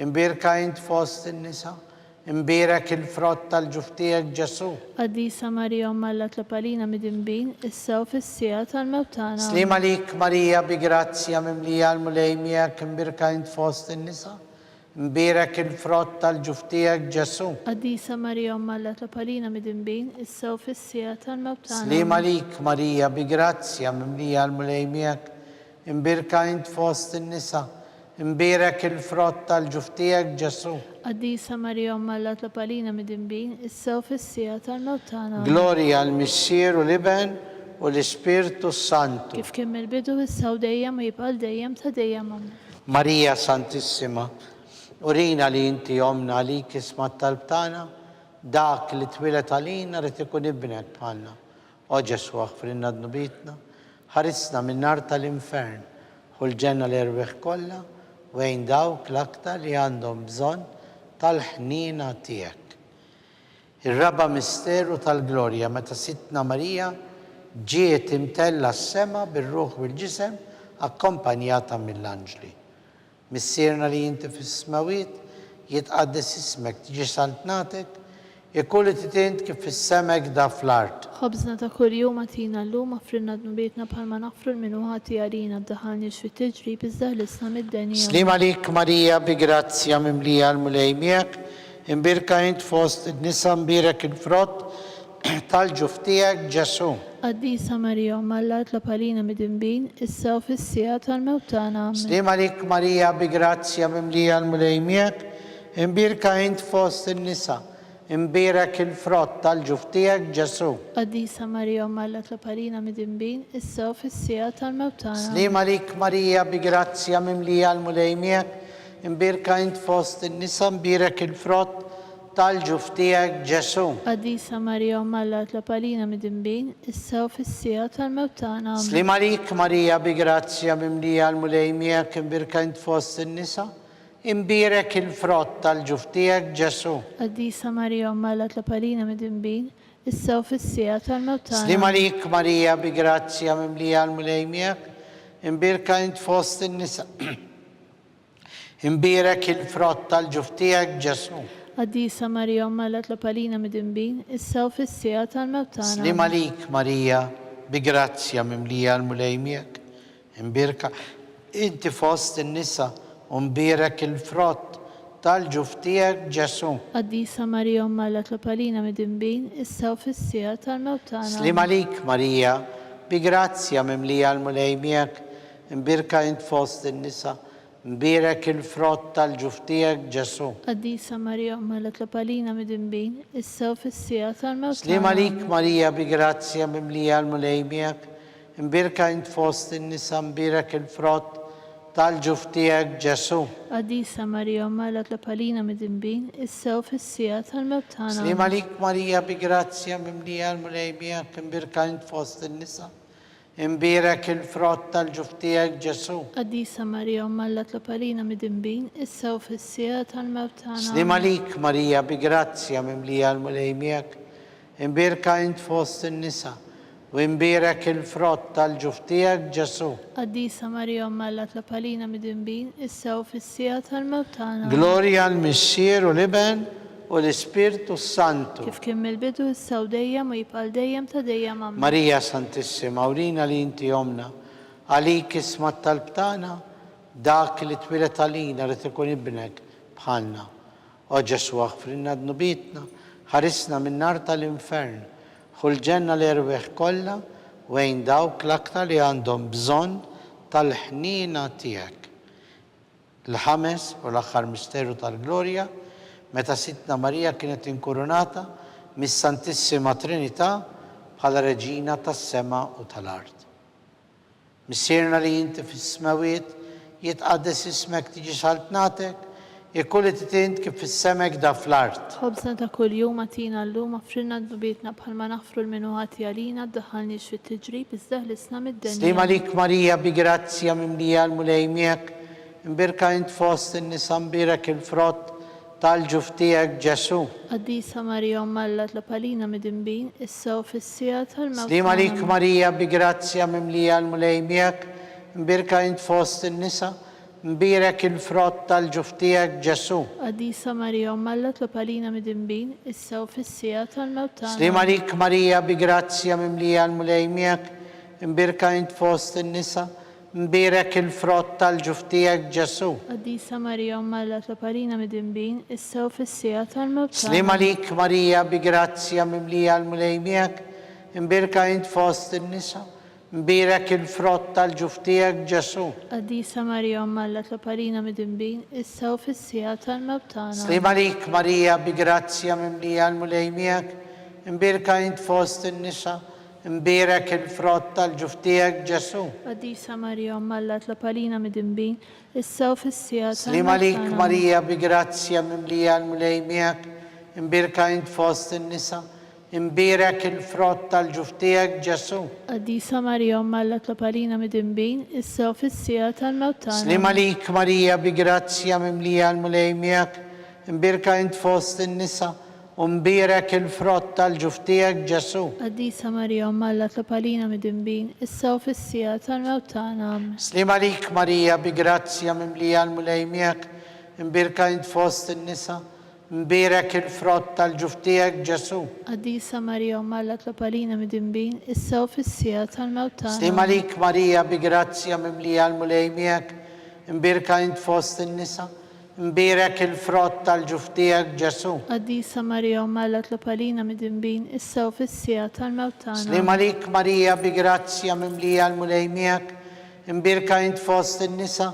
imbirka int fost in-nisa imbirek il-frott tal-ġuf tiegħek Ġesu. Qaddisa Marija Omma Alla tlab għalina mid-dinbin, issa u fis-sija tal-mewt tagħna. Slima lik Marija bi grazzja mimlija l-mulej miegħek, imbirka int fost in-nisa imbirek il-frott tal-ġuf tiegħek Ġesu. Qaddisa Marija Omma Alla tlab għalina mid-dinbin, issa u fis-sija tal-mewt tagħna. Slima lik Marija bi grazzja mimlija l-mulej miegħek, imbirka int fost in-nisa imbirek il-frott tal-ġuf tiegħek Ġesu. Qaddisa Marija Omma Alla tlab għalina mid-dinbin, issa u fis-sija tal-mewt tagħna. Glorja l-Missier u l-Iben u l-Ispirtu Santu. Kif kien mill-bidu issa u dejjem u jibqa' dejjem ta' dejjem. Marija Santissima, urina li inti omna għalik isma t-talb tagħna, dak li twilet għalina rrid ikun ibnek bħalna. O Ġesu aħfrinna dnubietna, ħarisna minn nar tal-infern, ħulġenna l-erweħ kollha, wejn dawk l-aktar li għandhom bżonn tal-ħnina tiegħek. Ir-raba misteru tal-glorja meta Sitna Marija ġiet imtella s-sema bir-ruħ u l-ġisem akkompanjata mill-anġli. Missierna li inti fis-smawiet, jitqaddes ismek, tiġi saltnatek, jekk li titint kif fis-semek da fl-art. Ħobżna ta' kuljum atina llum affrilna dnubietna bħalma naffru l-minuħati għalina b'daħħalniex fit-tiġrib iżda ħlisna mid-denja. Slima lik Marija bi grazzja mimlija l-mulej miegħek, imbirka int fost in-nisa mbirek il-frott tal-ġuf tiegħek Ġesu. Qaddisa Marija Omma Alla tlab għalina mid-dinbin, issa u fis-sija tal-mewt tagħna. Slima lik Marija bi grazzja mimlija l-mulej miegħek, imbirka int fost in-nisa imbirek il-frott tal-ġuf tiegħek Ġesu. Qaddisa Marija Omma Alla tlab għalina mid-dinbin, issa u fis-sija tal-mewt tagħna. Slima lik Marija bi grazzja mimlija l-mulej miegħek, imbirka int fost in-nisa imbirek il-frott tal-ġuf tiegħek Ġesu. Qaddisa Marija Omma Alla tlab għalina mid-dinbin, issa u fis-sija tal-mewt tagħna. Slima lik Marija bi grazzja mimlija l-mulej miegħek, imbirka int fost in-nisa imbirek il-frott tal-ġuf tiegħek Ġesu. Qaddisa Marija Omma Alla tlab għalina mid-dinbin, issa u fis-sija tal-mewt tagħna. Slima lik Marija bi grazzja mimlija l-mulej miegħek, imbirka int fost in-nisa imbirek il-frott tal-ġuf tiegħek Ġesu. Qaddisa Marija Omma Alla tlab għalina mid-dinbin, issa u fis-sija tal-mewt tagħna. Slima lik Marija bi grazzja mimlija l-mulej miegħek, imbirka inti fost in-nisa u mbirek il-frott tal-ġuf tiegħek Ġesu. Qaddisa Marija Omma Alla tlopalina mid-dinbin, issa u fis-sija tal-mewt tagħna. Slima lik Marija, bi grazzja mimlija l-mulej miegħek, imbirka int fost in-nisa, mbirek il-frott tal-ġuf tiegħek Ġesu. Qaddisa Marija Omma Alla tlopalina mid-dinbin, issa u fis-sija tal-mewt Slima tagħna. lik Marija, bi grazzja mimlija l-mulej miegħek, imbirka int fost in-nisa, mbirek il-frott tal-ġuf tiegħek Ġesu. Qaddisa Marija Omma Alla tlopalina mid-dinbin, issa u fis-sija tal-mewt tagħna. Slima lik Marija, bi grazzja mimlija l-mulej miegħek, imbirka int fost in-nisa, imbirek il-frott tal-ġuf tiegħek Ġesu. Qaddisa Marija Omma Alla tlopalina mid-dinbin, issa u fis-sija tal-mewt tagħna. Slima lik Marija, bi grazzja mimlija l-mulej miegħek, imbirka int fost in-nisa, u imbirek il-frott tal-ġuf tiegħek Ġesu. Qaddisa Marija Omma Alla tlopalina mid-dinbin, issa u fis-sija tal-mewt tagħna. Gloria l-Missier u l-Iben u l-Ispirtu Santu. Kif kien mill-bidu issa u dejjem u jibqal dejjem ta' dejjem amen. Marija Santissima, urina li inti omna, għalik isma tal-btana, dak li twilet għalina li tkun ibnek bħalna. O Ġesu għafrinna d-nubitna, ħarisna minn nar tal-infern, ħulġenna l-erweħ kollha wejn dawk l-aktar li għandhom bżonn tal-ħnina tiegħek. L-ħames u l-aħħar misteru tal-Glorja, meta Sitna Marija kienet inkurunata mis-Santissima Trinità bħala Reġina tas-sema u tal-art. Missierna li inti fis-smawiet jitqaddes ismek tiġi saltnatek, jekkulli titint kif fis-semek da fl-art. Ħobżna ta' kuljum għatina llum għafrinna d-dubietna bħalma naħfru l-minuħati għalina ddaħħalniex fit-tiġrib iżda ħlisna mid-denja. Slima lik Marija, bi grazzja mimlija l-mulej miegħek, imbirka int fost in-nisa, mbirek il-frott tal-ġuf tiegħek Ġesu. Qaddisa Marija Omma Alla tlopalina mid-dinbin, issa u fis-sija tal-mewt Slima lik tagħna. Marija, bi grazzja mimlija l-mulej miegħek, imbirka int fost in-nisa, mbirek il-frott tal-ġuf tiegħek Ġesu. Qaddisa Marija Omma Alla tlopalina mid-dinbin, issa u fis-sija tal-mewt tagħna. Slima lik Marija, bi grazzja mimlija l-mulej miegħek, imbirka int fost in-nisa, mbirek il-frott tal-ġuf tiegħek Ġesu. Qaddisa Marija Omma Alla tlopalina mid-dinbin, issa u fis-sija tal-mewt tagħna. Slima lik Marija, bi grazzja mimlija l-mulej miegħek, imbirka int fost in-nisa, mbirek il-frott tal-ġuf tiegħek Ġesu. Qaddisa Marija Omma Alla tlopalina mid-dinbin, issa u fis-sija tal-mewt tagħna. Slima lik Marija, bi grazzja mimlija l-mulej miegħek, imbirka int fost in-nisa, mbirek il-frott tal-ġuf tiegħek Ġesu. Qaddisa Marija Omma Alla tlopalina mid-dinbin, issa u fis-sija Slima tal-mewt lik tagħna. Marija, bi grazzja mimlija l-mulej miegħek, imbirka int fost in-nisa, imbirek il-frott tal-ġuf tiegħek Ġesu. Qaddisa Marija Omma Alla tlopalina mid-dinbin, issa u fis-sija tal-mewt tagħna. Slima lik Marija, bi grazzja mimlija l-mulej miegħek, imbirka int fost in-nisa, u mbirek il-frott tal-ġuf tiegħek Ġesu. Qaddisa Marija Omma Alla tlopalina mid-dinbin, issa u fis-sija tal-mewt tagħna. Slima lik Marija, bi grazzja mimlija l-mulej miegħek, imbirka int fost in-nisa, mbirek il-frott tal-ġuf tiegħek Ġesu. Qaddisa Marija Omma Alla tlopalina mid-dinbin, issa u fis-sija tal-mewt tagħna. Slima lik Marija, bi grazzja mimlija l-mulej miegħek, imbirka int fost in-nisa, mbirek il-frott tal-ġuf tiegħek Ġesu. Qaddisa Marija Omma Alla tlopalina mid-dinbin, issa u fis-sija tal-mewt tagħna. Slima lik Marija, bi grazzja mimlija l-mulej miegħek, imbirka int fost in-nisa,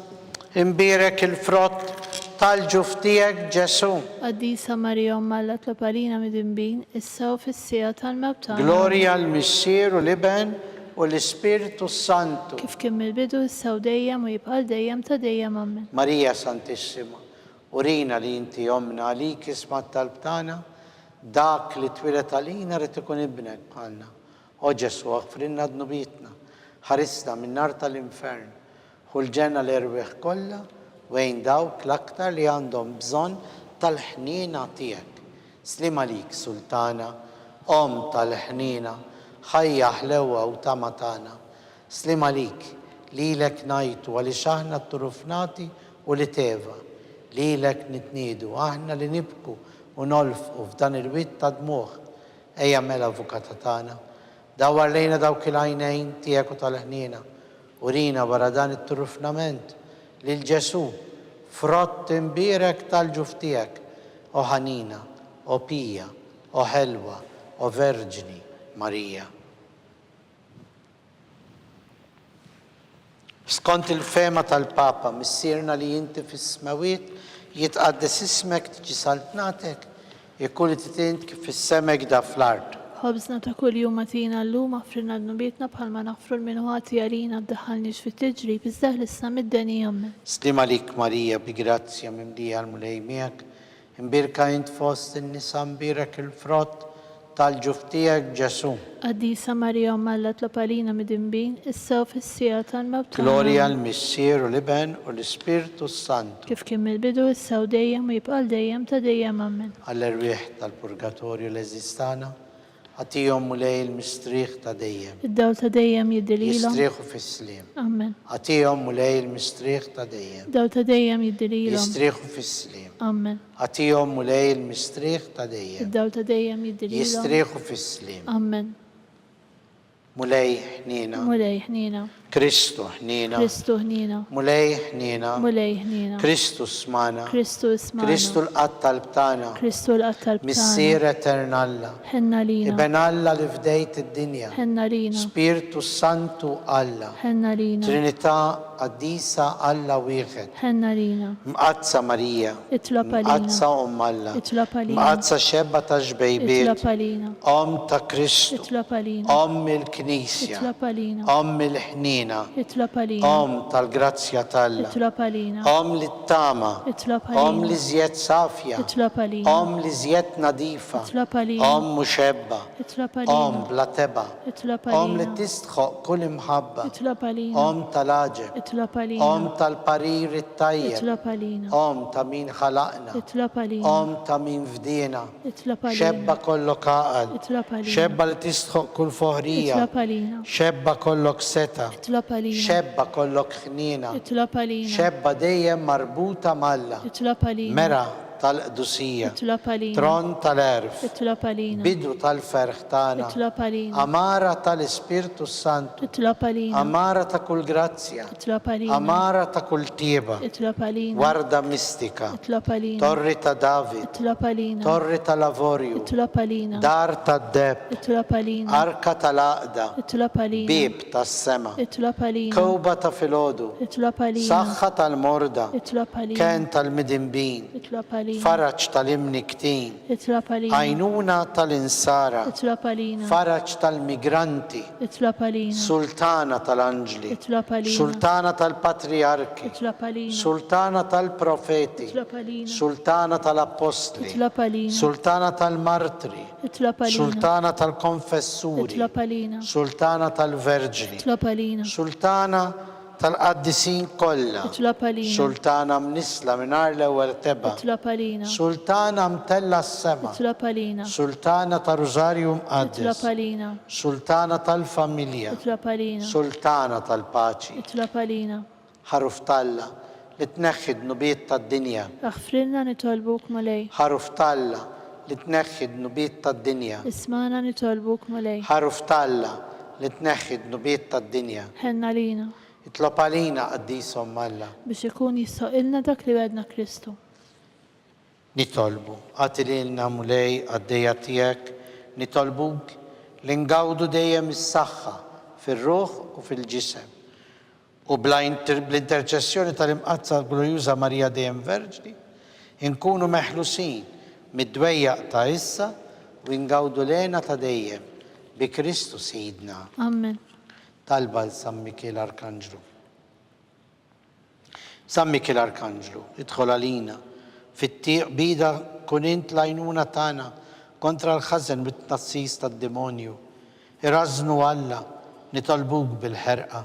imbirek il-frott tal-ġuf tiegħek Ġesu. Qaddisa Marija Omma Alla tlopalina mid-dinbin, issa u fis-sija tal-mewt tagħna. Gloria l-Missier u l-Iben u l-Ispirtu Santu. Kif kien mill-bidu issa u dejjem u jibqal dejjem ta' dejjem amen. Marija Santissima, urina li inti omna, għalik isma tal-btana, dak li twilet għalina li tkun ibnek bħalna. O Ġesu, għafrinna d-nubitna, ħarisna minn nar tal-infern, ħulġenna l-erweħ kollha wejn dawk l-aktar li għandhom bżonn tal-ħnina tiegħek. Slima lik Sultana, om tal-ħnina, ħajja ħlewa u tamatana. Slima lik, lilek najtu għalli xaħna t-turufnati u li teva. Lilek nitnidu, aħna li nibku u nolfqu f'dan il-wit ta' dmuħ. Ejja mela avukata tagħna, dawar lejna dawk il-għajnejn tiegħek u tal-ħnina. Urina wara dan it-turufnament lil Ġesu frott imbirek tal-ġuf tiegħek, o ħanina, o pija, o ħelwa, o Verġni Marija. Skont il-fema tal-Papa, missierna li inti fis-smawiet jitqaddes ismek tiġi saltnatek, jekk li titint kif is-semek da fl-art. خبزنا ta' kull jum atina llum għafrinna d-nubietna bħalma naħfru l-minuħati għalina d-daħalniex fit tiġri bizzaħ l-issa mid-deni jommen. Slim għalik Marija bi grazzja mimlija l-mulej miegħek, imbirka int fost in-nisa mbirek il-frott tal-ġuf tiegħek Ġesu. Qaddisa Marija Alla tlob għalina mid-imbin, issa u fis-sija tal-mewt tagħna. Glorja l-Missier u l-Iben u l-Ispirtu Santu. Kif kien mill-bidu issa u dejjem u jibqa' dejjem ta' dejjem ammen. Għall-erwieħ tal-Purgatorju l-eżistana, għatijom mulej il-mistriħ ta' dejjem. Id-dawl ta' dejjem jiddililhom. Jistriħu fis-slim. Ammen. Għatijom mulej il-mistriħ ta' dejjem. Dawl ta' dejjem jiddililhom. Jistriħu fis-slim. Ammen. Għatijom mulej il-mistriħ ta' dejjem. Id-dawl ta' dejjem jiddililhom. Jistriħu fis-slim. Ammen. Mulej ħnina. Mulej ħnina. Kristu ħnina. Kristu ħnina. Mulej ħnina. Mulej ħnina. Kristu smana. Kristu ismana. Kristu l-qattal btana. Kristu l-qattal btana. Missier eternalla. Ħenna lina. Iben Alla li fdejt id-dinja. Ħenna lina. Spiritu Santu Alla. Ħenna lina. Trinità qaddisa Alla wieħed. Ħenna lina. Mqazza Marija. Itlob għalina. Mqazza Alla. Itlob għalina. Mqazza xebba ta' ġbejbiet. Itlob għalina. Om ta' Kristu. Itlob għalina. Om il-Knisja. Itlob għalina. Om il-ħnina. Itlob għalina. Om tal-grazzja Talla. Itlob għalina. Om li t-tama. Itlob Om għalina. li zjed safja. Itlob għalina. Om li zjed nadifa. Itlob għalina. Om muxebba. Itlob Om għalina. bla teba. Itlob Om li għalina. tistħoq kull imħabba. Itlob għalina. Om tal-aġeb. Itlob għalina. Om tal-parir it-tajjeb. Itlob għalina. Om ta' min ħalaqna. Itlob għalina. Om ta' min fdina. Itlob għalina. Xebba kollok għaqal. Itlob għalina. Xebba li tistħoq kull foħrija. Itlob għalina. Xebba kollok seta. Itlob għalina. Xebba kollok ħnina. Itlob għalina. Xebba dejjem marbuta malla. Itlob għalina. Mera tal-qdusija. Itlob għalina. Tron tal-erf. Itlob għalina. Bidu tal-ferħ tagħna. Itlob għalina. Amara tal-Ispirtu Santu. Itlob għalina. Amara ta' kull grazzja. Itlob għalina. Amara ta' kull tieba. Itlob għalina. Warda mistika. Itlob għalina. Torri ta' David. Itlob għalina. Torri tal-Lavorju. Itlob għalina. Dar tad-deb. Itlob għalina. Arka tal-aqda. Itlob għalina. Bib tas-sema. Itlob għalina. Kowba ta' filodu. Itlob għalina. Saħħa tal-morda. Itlob għalina. Ken tal-midimbin. Itlob għalina. Faraċ tal-imniktin. Itlob għalina. Għajnuna tal-insara. Itlob għalina. Faraċ tal-migranti. Itlob għalina. Sultana tal-anġli. Itlob għalina. Sultana tal-patriarki. Itlob għalina. Sultana tal-profeti. Itlob għalina. Sultana tal-apostli. Itlob għalina. Sultana tal-martri. Itlob għalina. Sultana tal-konfessuri. Itlob għalina. Sultana tal-verġni. Itlob għalina. Sultana tal-qaddisin kollha. Itlob għalina. Sultana mnisla minar l-ewwel teba. Itlob għalina. Sultana mtella s-sema. Itlob għalina. Sultana ta' Rosario Itlob Mqaddes. għalina. Sultana tal-familja. Itlob għalina. Sultana tal-paċi. Itlob għalina. Ħaruf Talla li tneħħid nubiet tad-dinja. Aħfrilna nitolbuk malej. Ħaruf Talla li tneħħid nubiet tad-dinja. Ismana nitolbuk malej. Ħaruf Talla li tneħħid nubiet tad-dinja. Ħenna lina. Itlob għalina qaddisom Alla. Biex ikun jistaqilna dak li wedna Kristu. Nitolbu, għati li l-namulej għaddeja tijek, nitolbuk li ngawdu dejjem is-saħħa fil-ruħ u fil-ġisem. U bl-interċessjoni tal-imqazza glorjuża Marija dejjem Verġni, inkunu meħlusin mid-dwejjaq ta' issa u ngawdu lena ta' dejjem bi Kristu Sidna. Amen. Talba l-San Mikil Arkanġlu. San Mikil Arkanġlu, idħol għalina, fit-tieq bida kun int lajnuna tana kontra l-ħazen bit-nassis tad-demonju. Iraznu Alla, nitolbuk bil-ħerqa.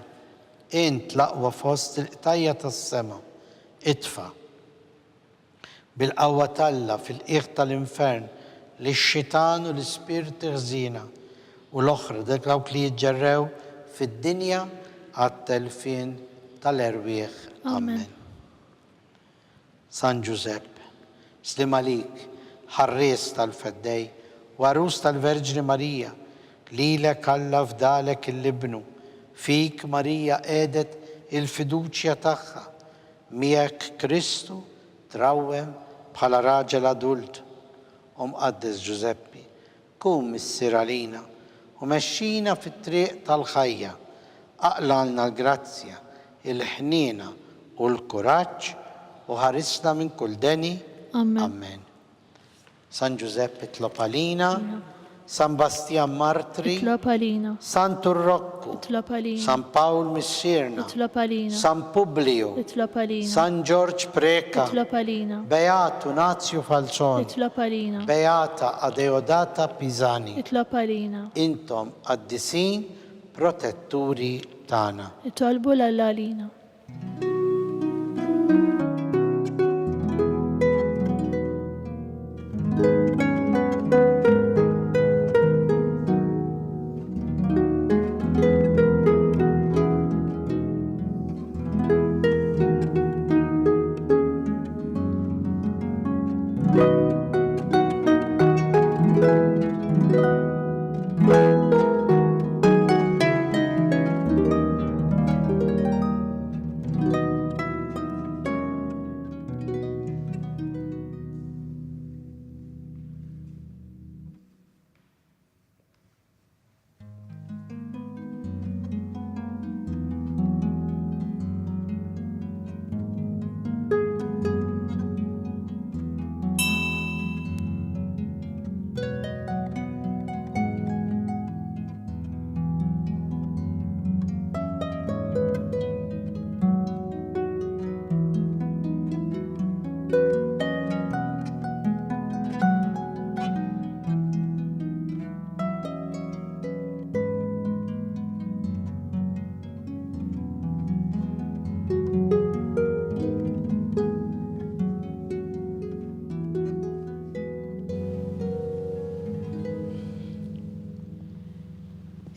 Int laqwa fost il-qtajja tas-sema. Itfa. Bil-qawwa Talla fil-qiegħ tal-infern li x-xitan u l-ispirti ħżina u l-oħra dak dawk li jiġġerrew fid-dinja għat-telfin tal-erwieħ. Amen. San Giuseppe, slim għalik, ħarries tal-feddej, warus tal-Verġni Marija, lilek Alla fdalek il-libnu, fik Marija edet il-fiduċja tagħha, miegħek Kristu trawwem bħala raġel adult u mqaddes Giuseppi, kun missier għalina u mexxina fit-triq tal-ħajja, aqlalna l-grazzja, il-ħniena u l-kuraġġ u ħarisna minn kull deni. Amen. Amen. San Giuseppe itlob għalina, San Bastian Martri, Itlob għalina. San Turrokku, Itlob għalina. San Paul Missierna, Itlob għalina. San Publio, Itlob għalina. San George Preka, Itlob għalina. Beato Nazio Falzoni, Itlob għalina. Beata Adeodata Pisani, Itlob għalina. intom qaddisin protetturi tagħna. Itolbu l-għalina.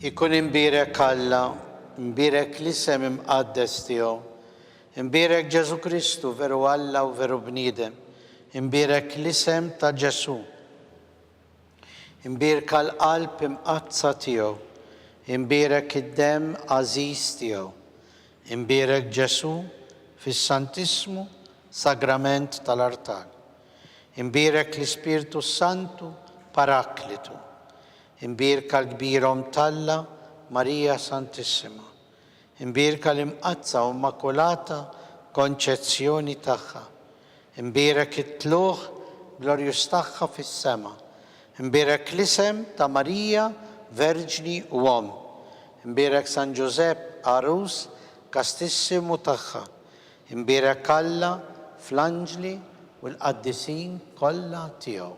Ikun imbirek Alla, imbirek l-isem imqaddes tiegħu, imbirek Ġesu Kristu veru Alla u veru bniedem, imbirek l-isem ta' Ġesu, imbirek l-qalb imqazza tiegħu, imbirek id-dem għażiż tiegħu, imbirek Ġesu fis-Santismu Sagrament tal-Artal, imbirek l-Ispirtu Santu Paraklitu, imbirka l-kbirhom Talla Marija Santissima, imbirka l-imqazza u immakulata konċezzjoni tagħha, imbirek it-tluħ glorjus tagħha fis-sema, imbirek l-isem ta' Marija Verġni u Om, imbirek San Giuseppe Arus kastissimu tagħha, imbirek Alla fl-anġli u l-qaddisin kollha tiegħu.